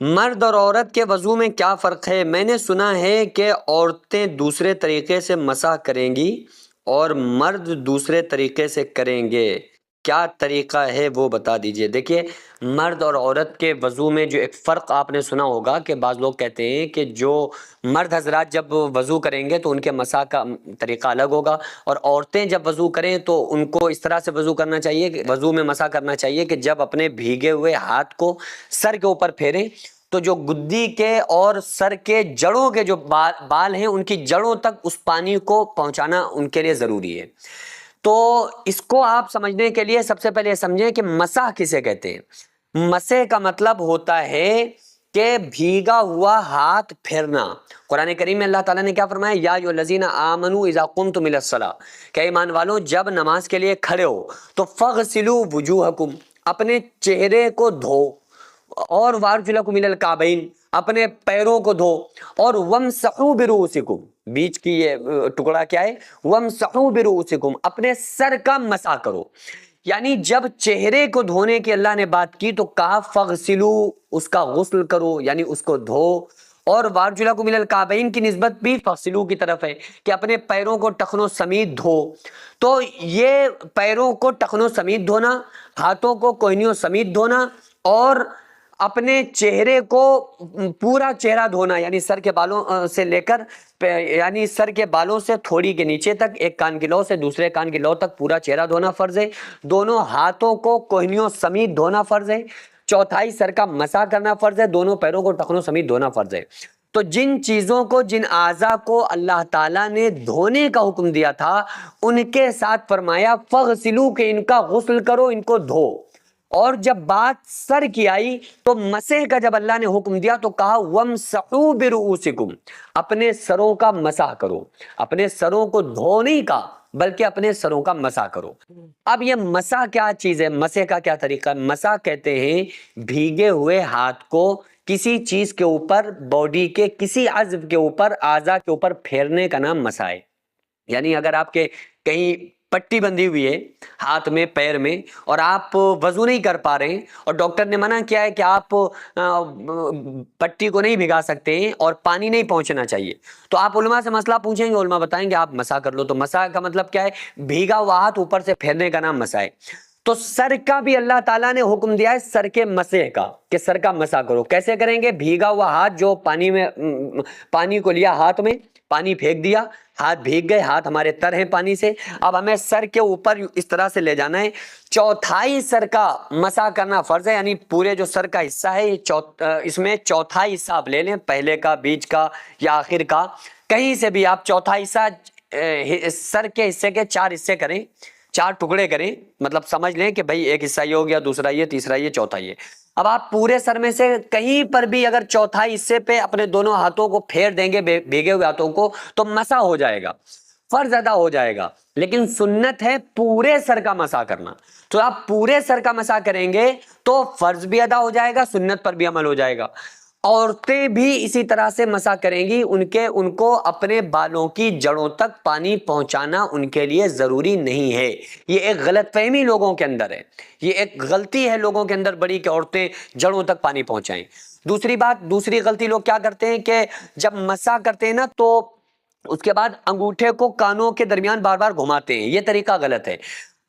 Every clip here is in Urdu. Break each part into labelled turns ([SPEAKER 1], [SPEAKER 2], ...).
[SPEAKER 1] مرد اور عورت کے وضو میں کیا فرق ہے؟ میں نے سنا ہے کہ عورتیں دوسرے طریقے سے مسح کریں گی اور مرد دوسرے طریقے سے کریں گے، کیا طریقہ ہے وہ بتا دیجئے۔ دیکھیے، مرد اور عورت کے وضو میں جو ایک فرق آپ نے سنا ہوگا کہ بعض لوگ کہتے ہیں کہ جو مرد حضرات جب وضو کریں گے تو ان کے مسح کا طریقہ الگ ہوگا، اور عورتیں جب وضو کریں تو ان کو اس طرح سے وضو کرنا چاہیے کہ وضو میں مسح کرنا چاہیے کہ جب اپنے بھیگے ہوئے ہاتھ کو سر کے اوپر پھیریں تو جو گدی کے اور سر کے جڑوں کے جو بال ہیں ان کی جڑوں تک اس پانی کو پہنچانا ان کے لیے ضروری ہے۔ تو اس کو آپ سمجھنے کے لیے سب سے پہلے سمجھیں کہ مسح کسے کہتے ہیں۔ مسح کا مطلب ہوتا ہے کہ بھیگا ہوا ہاتھ پھیرنا۔ قرآن کریم میں اللہ تعالیٰ نے کیا فرمایا؟ یا ایھا الذین آمنوا اذا قمتم الی الصلاۃ، کہ ایمان والوں جب نماز کے لیے کھڑے ہو تو فاغسلوا وجوہکم، اپنے چہرے کو دھو، اور وارجلکم الی الکعبین، اپنے پیروں کو دھو، اور وامسحوا برؤوسکم، بیچ کی یہ ٹکڑا کیا ہے؟ وامسحوا برؤوسکم، اپنے سر کا مسح کرو۔ یعنی جب چہرے کو دھونے کی اللہ نے بات کی تو کہا فغسلوا، اس کا غسل کرو، یعنی اس کو دھو، اور وارجلکم الی الکعبین کی نسبت بھی فغسلوا کی طرف ہے کہ اپنے پیروں کو ٹخنوں سمیت دھو۔ تو یہ پیروں کو ٹخنوں سمیت دھونا، ہاتھوں کو کوہنیوں سمیت دھونا، اور اپنے چہرے کو پورا چہرہ دھونا، یعنی سر کے بالوں سے لے کر یعنی سر کے بالوں سے تھوڑی کے نیچے تک، ایک کان کی لو سے دوسرے کان کی لو تک پورا چہرہ دھونا فرض ہے۔ دونوں ہاتھوں کو کوہنیوں سمیت دھونا فرض ہے۔ چوتھائی سر کا مسح کرنا فرض ہے۔ دونوں پیروں کو ٹخنوں سمیت دھونا فرض ہے۔ تو جن چیزوں کو، جن اعضاء کو اللہ تعالیٰ نے دھونے کا حکم دیا تھا ان کے ساتھ فرمایا فغسلوا، کہ ان کا غسل کرو، ان کو دھو۔ اور جب بات سر کی آئی تو مسح کا جب اللہ نے حکم دیا تو کہا وامسحوا برؤوسکم، اپنے سروں کا مسح کرو۔ اپنے سروں کو دھو نہیں کہا بلکہ اپنے سروں کا مسح کرو۔ اب یہ مسح کیا چیز ہے؟ مسح کا کیا طریقہ ہے؟ مسح کہتے ہیں بھیگے ہوئے ہاتھ کو کسی چیز کے اوپر، باڈی کے کسی عضو کے اوپر، اعضاء کے اوپر پھیرنے کا نام مسح ہے۔ یعنی اگر آپ کے کہیں پٹی بندھی ہوئی ہے ہاتھ میں، پیر میں، اور آپ وضو نہیں کر پا رہے ہیں اور ڈاکٹر نے منع کیا ہے کہ آپ پٹی کو نہیں بھگا سکتے ہیں اور پانی نہیں پہنچنا چاہیے، تو آپ علماء سے مسئلہ پوچھیں گے، علماء بتائیں گے آپ مسح کر لو۔ تو مسح کا مطلب کیا ہے؟ بھیگا ہوا ہاتھ اوپر سے پھیرنے کا نام مسح ہے۔ تو سر کا بھی اللہ تعالیٰ نے حکم دیا ہے سر کے مسح کا، کہ سر کا مسح کرو۔ کیسے کریں گے؟ بھیگا ہوا ہاتھ جو پانی میں، پانی کو لیا ہاتھ میں، پانی پھینک دیا، ہاتھ بھیگ گئے، ہاتھ ہمارے تر ہیں پانی سے، اب ہمیں سر کے اوپر اس طرح سے لے جانا ہے۔ چوتھائی سر کا مسح کرنا فرض ہے، یعنی پورے جو سر کا حصہ ہے اس میں چوتھائی حصہ آپ لے لیں، پہلے کا، بیچ کا یا آخر کا، کہیں سے بھی آپ چوتھا حصہ سر کے حصے کے 4 حصے کریں، 4 ٹکڑے کریں، مطلب سمجھ لیں کہ بھئی ایک حصہ یہ ہو گیا، دوسرا یہ، تیسرا یہ، چوتھا یہ۔ اب آپ پورے سر میں سے کہیں پر بھی اگر چوتھائی حصے پہ اپنے دونوں ہاتھوں کو پھیر دیں گے، بھیگے ہوئے ہاتھوں کو، تو مسح ہو جائے گا، فرض ادا ہو جائے گا۔ لیکن سنت ہے پورے سر کا مسح کرنا۔ تو آپ پورے سر کا مسح کریں گے تو فرض بھی ادا ہو جائے گا، سنت پر بھی عمل ہو جائے گا۔ عورتیں بھی اسی طرح سے مسح کریں گی، ان کو اپنے بالوں کی جڑوں تک پانی پہنچانا ان کے لیے ضروری نہیں ہے۔ یہ ایک غلط فہمی لوگوں کے اندر ہے، یہ ایک غلطی ہے لوگوں کے اندر بڑی، کہ عورتیں جڑوں تک پانی پہنچائیں۔ دوسری بات، دوسری غلطی لوگ کیا کرتے ہیں کہ جب مسح کرتے ہیں نا تو اس کے بعد انگوٹھے کو کانوں کے درمیان بار بار گھماتے ہیں، یہ طریقہ غلط ہے۔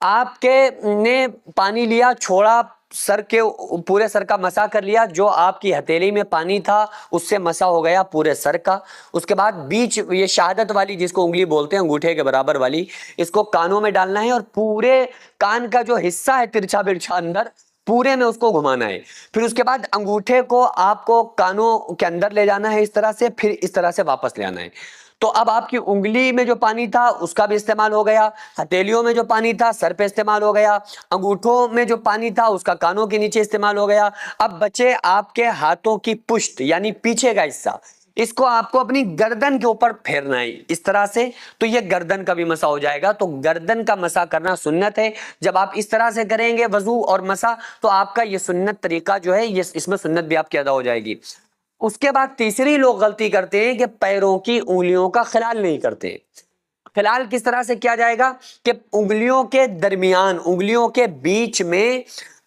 [SPEAKER 1] آپ کے نے پانی لیا، چھوڑا، سر کے پورے سر کا مسح کر لیا، جو آپ کی ہتھیلی میں پانی تھا اس سے مسح ہو گیا پورے سر کا۔ اس کے بعد بیچ، یہ شہادت والی جس کو انگلی بولتے ہیں، انگوٹھے کے برابر والی، اس کو کانوں میں ڈالنا ہے، اور پورے کان کا جو حصہ ہے ترچھا برچھا اندر، پورے میں اس کو گھمانا ہے۔ پھر اس کے بعد انگوٹھے کو آپ کو کانوں کے اندر لے جانا ہے اس طرح سے، پھر اس طرح سے واپس لے آنا ہے۔ تو اب آپ کی انگلی میں جو پانی تھا اس کا بھی استعمال ہو گیا، ہتھیلیوں میں جو پانی تھا سر پہ استعمال ہو گیا، انگوٹھوں میں جو پانی تھا اس کا کانوں کے نیچے استعمال ہو گیا۔ اب بچے آپ کے ہاتھوں کی پشت، یعنی پیچھے کا حصہ، اس کو آپ کو اپنی گردن کے اوپر پھیرنا ہے اس طرح سے، تو یہ گردن کا بھی مسح ہو جائے گا۔ تو گردن کا مسح کرنا سنت ہے۔ جب آپ اس طرح سے کریں گے وضو اور مسح تو آپ کا یہ سنت طریقہ جو ہے، اس میں سنت بھی آپ کی ادا ہو جائے گی۔ اس کے بعد تیسری لوگ غلطی کرتے ہیں کہ پیروں کی انگلیوں کا خلال نہیں کرتے۔ خلال کس طرح سے کیا جائے گا؟ کہ انگلیوں کے درمیان، انگلیوں کے بیچ میں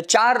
[SPEAKER 1] 4